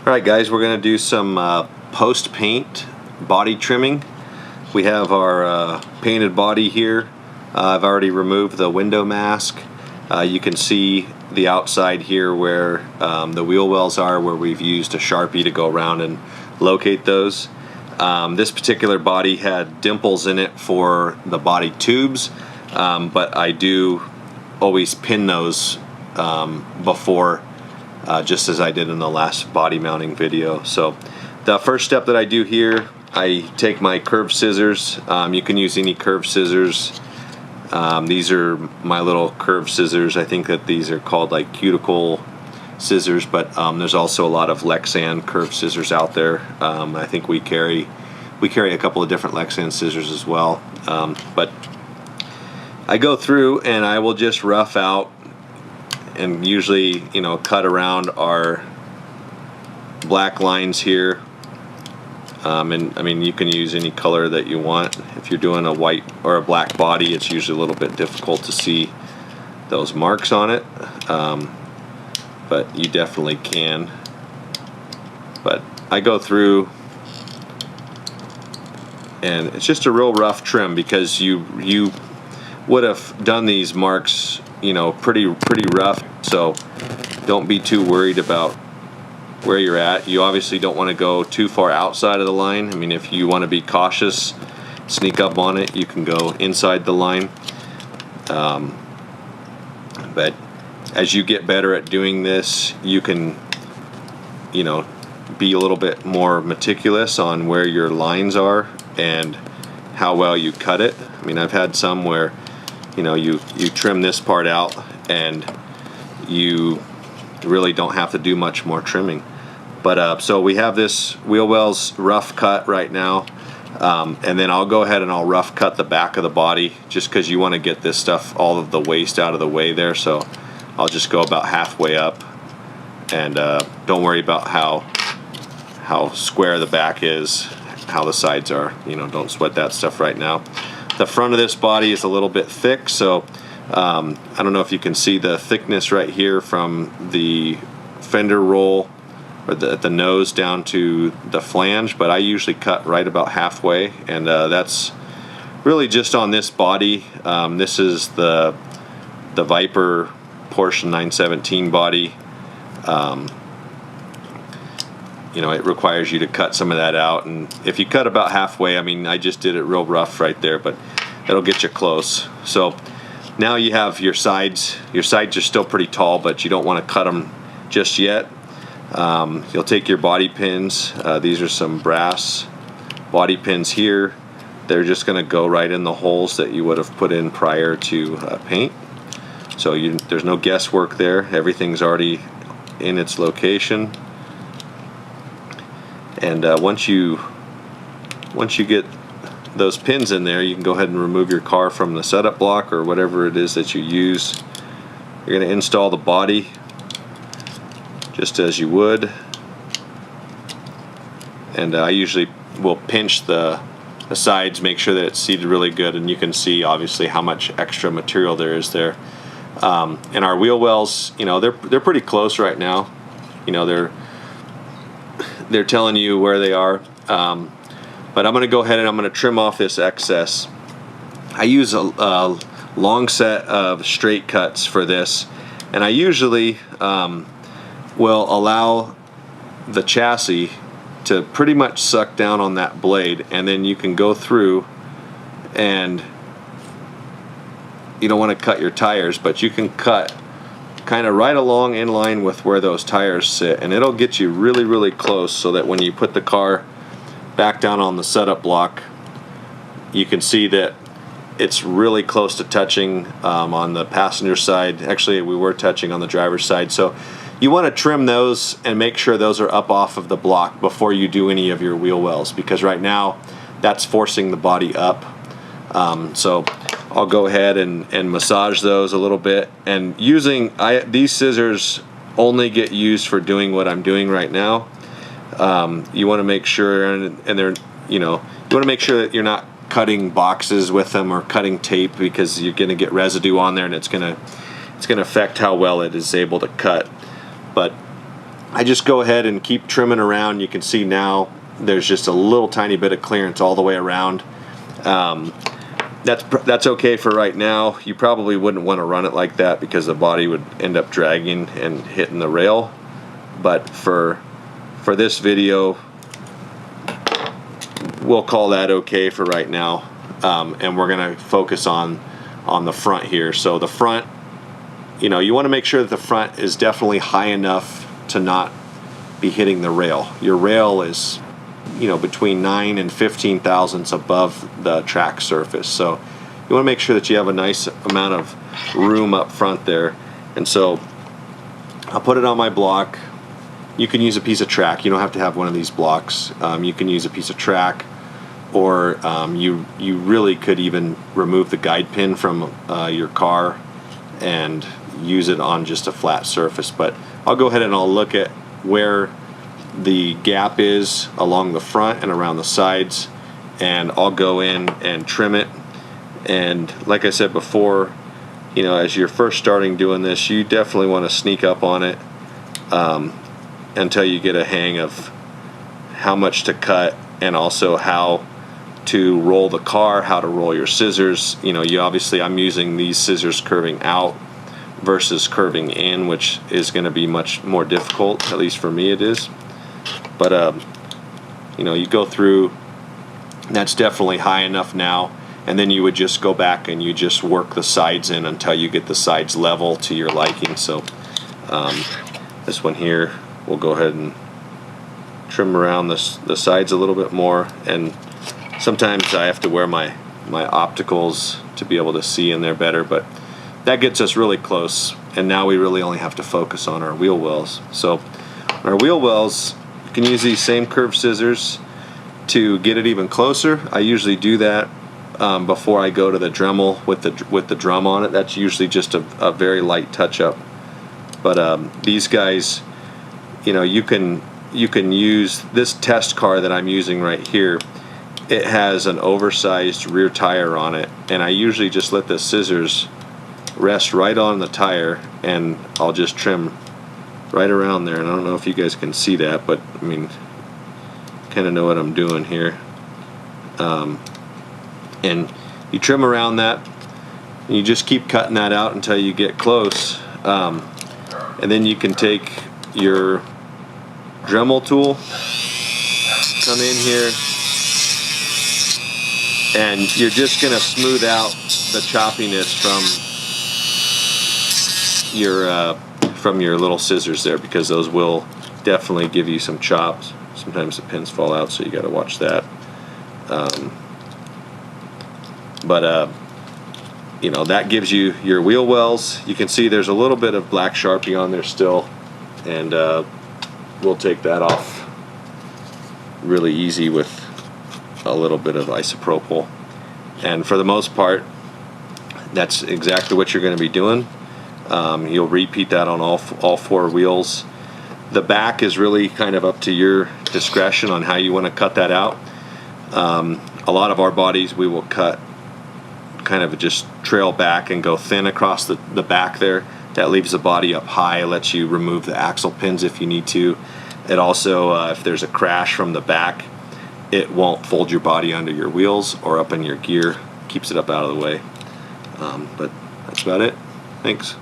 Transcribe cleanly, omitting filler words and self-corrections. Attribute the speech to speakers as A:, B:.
A: Alright guys, we're going to do some post-paint body trimming. We have our painted body here. I've already removed the window mask. You can see the outside here where the wheel wells are, where we've used a Sharpie to go around and locate those. This particular body had dimples in it for the body tubes, but I do always pin those before, just as I did in the last body mounting video. So the first step that I do here, I take my curved scissors. You can use any curved scissors. These are my little curved scissors. I think that these are called like cuticle scissors, but there's also a lot of Lexan curved scissors out there. I think we carry a couple of different Lexan scissors as well. But I go through and I will just rough out and usually, you know, cut around our black lines here. And I mean, you can use any color that you want. If you're doing a white or a black body, it's usually a little bit difficult to see those marks on it, but you definitely can. But I go through and it's just a real rough trim, because you would have done these marks, you know, pretty rough. So don't be too worried about where you're at. You obviously don't want to go too far outside of the line. I mean, if you want to be cautious, sneak up on it, you can go inside the line. But as you get better at doing this, you can, you know, be a little bit more meticulous on where your lines are and how well you cut it. I mean, I've had some where, you know, you trim this part out and you really don't have to do much more trimming. But so we have this wheel wells rough cut right now, and then I'll go ahead and I'll rough cut the back of the body, just because you want to get this stuff, all of the waste out of the way there. So I'll just go about halfway up, and don't worry about how square the back is, how the sides are. You know, don't sweat that stuff right now. The front of this body is a little bit thick, so I don't know if you can see the thickness right here from the fender roll, or the nose down to the flange, but I usually cut right about halfway, and that's really just on this body. This is the Viper Porsche 917 body. You know, it requires you to cut some of that out, and if you cut about halfway, I mean, I just did it real rough right there, but it'll get you close. So now you have your sides. Your sides are still pretty tall, but you don't want to cut them just yet. You'll take your body pins. These are some brass body pins here. They're just going to go right in the holes that you would have put in prior to paint. So there's no guesswork there. Everything's already in its location. And once you get those pins in there, you can go ahead and remove your car from the setup block or whatever it is that you use. You're going to install the body just as you would, and I usually will pinch the sides, make sure that it's seated really good, and you can see obviously how much extra material there is there. And our wheel wells, you know, they're pretty close right now. You know, they're telling you where they are. But I'm going to go ahead and I'm going to trim off this excess. I use a long set of straight cuts for this, and I usually will allow the chassis to pretty much suck down on that blade, and then you can go through, and you don't want to cut your tires, but you can cut kind of right along in line with where those tires sit, and it'll get you really close, so that when you put the car back down on the setup block, you can see that it's really close to touching on the passenger side. Actually, we were touching on the driver's side, so you want to trim those and make sure those are up off of the block before you do any of your wheel wells, because right now that's forcing the body up. So I'll go ahead and massage those a little bit, and these scissors only get used for doing what I'm doing right now. You want to make sure, and they're, you know, you want to make sure that you're not cutting boxes with them or cutting tape, because you're going to get residue on there, and it's going to affect how well it is able to cut. But I just go ahead and keep trimming around. You can see now there's just a little tiny bit of clearance all the way around. That's okay for right now. You probably wouldn't want to run it like that because the body would end up dragging and hitting the rail. But for this video, we'll call that okay for right now. And we're gonna focus on the front here. So the front, you want to make sure that the front is definitely high enough to not be hitting the rail. Your rail is between 9 and 15 thousandths above the track surface, so you want to make sure that you have a nice amount of room up front there. And so I'll put it on my block. You can use a piece of track. You don't have to have one of these blocks. You can use a piece of track, or you really could even remove the guide pin from your car and use it on just a flat surface. But I'll go ahead and I'll look at where the gap is along the front and around the sides, and I'll go in and trim it. And like I said before, as you're first starting doing this, you definitely want to sneak up on it until you get a hang of how much to cut, and also how to roll the car, how to roll your scissors. Obviously I'm using these scissors curving out versus curving in, which is going to be much more difficult, at least for me it is. But you go through, that's definitely high enough now, and then you would just go back and you just work the sides in until you get the sides level to your liking. So this one here, we'll go ahead and trim around the sides a little bit more, and sometimes I have to wear my opticals to be able to see in there better, but that gets us really close. And now we really only have to focus on our wheel wells. So our wheel wells, you can use these same curved scissors to get it even closer. I usually do that before I go to the Dremel with the drum on it. That's usually just a very light touch up. But these guys, you can use this test car that I'm using right here. It has an oversized rear tire on it, and I usually just let the scissors rest right on the tire, and I'll just trim right around there. And I don't know if you guys can see that, but I mean, kind of know what I'm doing here. And you trim around that, and you just keep cutting that out until you get close. And then you can take your Dremel tool, come in here, and you're just going to smooth out the choppiness from your little scissors there, because those will definitely give you some chops. Sometimes the pins fall out, so you got to watch that. That gives you your wheel wells. You can see there's a little bit of black Sharpie on there still, and we'll take that off really easy with a little bit of isopropyl. And for the most part, that's exactly what you're going to be doing. You'll repeat that on all four wheels. The back is really kind of up to your discretion on how you want to cut that out. A lot of our bodies we will cut kind of just trail back and go thin across the back there. That leaves the body up high, lets you remove the axle pins if you need to. It also, if there's a crash from the back, it won't fold your body under your wheels or up in your gear, keeps it up out of the way. But that's about it. Thanks.